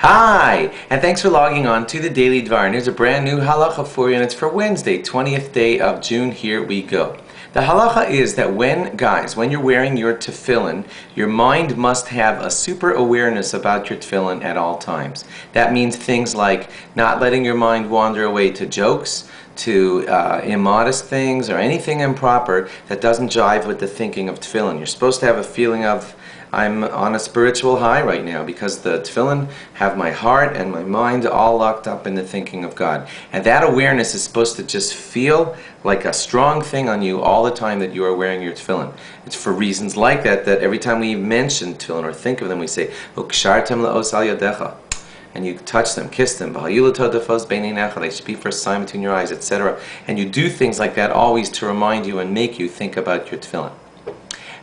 Hi, and thanks for logging on to the Daily Dvar. And here's a brand new halacha for you, and it's for Wednesday, 20th day of June. Here we go. The halacha is that when you're wearing your tefillin, your mind must have a super awareness about your tefillin at all times. That means things like not letting your mind wander away to jokes, to immodest things, or anything improper that doesn't jive with the thinking of tefillin. You're supposed to have a feeling of, I'm on a spiritual high right now because the tefillin have my heart and my mind all locked up in the thinking of God. And that awareness is supposed to just feel like a strong thing on you all the time that you are wearing your tefillin. It's for reasons like that that every time we mention tefillin or think of them, we say, "Ukshartem la'os al yadecha." And you touch them, kiss them, they should be for a sign between your eyes, etc. And you do things like that always to remind you and make you think about your tefillin.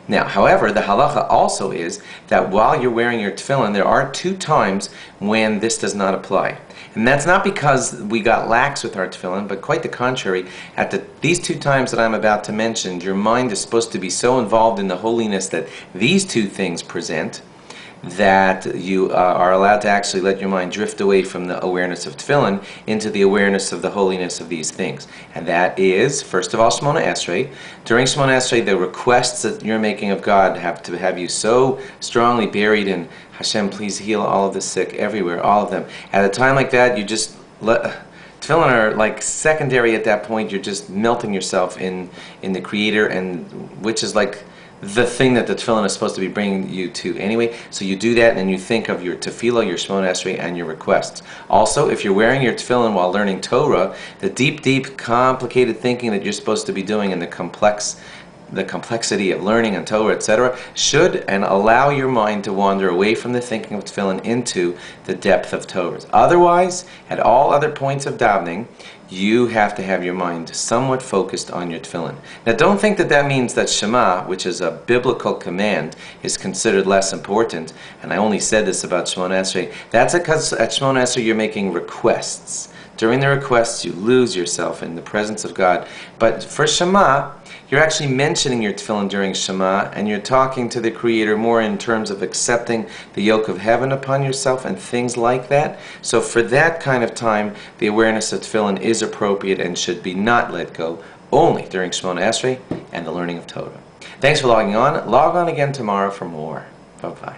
Now, however, the halacha also is that while you're wearing your tefillin, there are two times when this does not apply. And that's not because we got lax with our tefillin, but quite the contrary. At these two times that I'm about to mention, your mind is supposed to be so involved in the holiness that these two things present, that you are allowed to actually let your mind drift away from the awareness of tefillin into the awareness of the holiness of these things. And that is, first of all, Shemona Esrei. During Shemona Esrei, the requests that you're making of God have to have you so strongly buried in Hashem, please heal all of the sick everywhere, all of them. At a time like that, you just let tefillin are like secondary at that point. You're just melting yourself in the Creator, and which is like the thing that the tefillin is supposed to be bringing you to anyway. So you do that, and then you think of your tefillah, your Shemona Esrei, and your requests. Also, if you're wearing your tefillin while learning Torah, the deep, complicated thinking that you're supposed to be doing and the complexity of learning and Torah, etc., should and allow your mind to wander away from the thinking of tefillin into the depth of Torah. Otherwise, at all other points of davening, you have to have your mind somewhat focused on your tefillin. Now, don't think that that means that Shema, which is a biblical command, is considered less important. And I only said this about Shemona Esrei. That's because at Shemona Esrei you're making requests. During the requests, you lose yourself in the presence of God. But for Shema, you're actually mentioning your tefillin during Shema, and you're talking to the Creator more in terms of accepting the yoke of heaven upon yourself and things like that. So for that kind of time, the awareness of tefillin is appropriate and should be not let go, only during Shemona Esrei and the learning of Torah. Thanks for logging on. Log on again tomorrow for more. Bye-bye.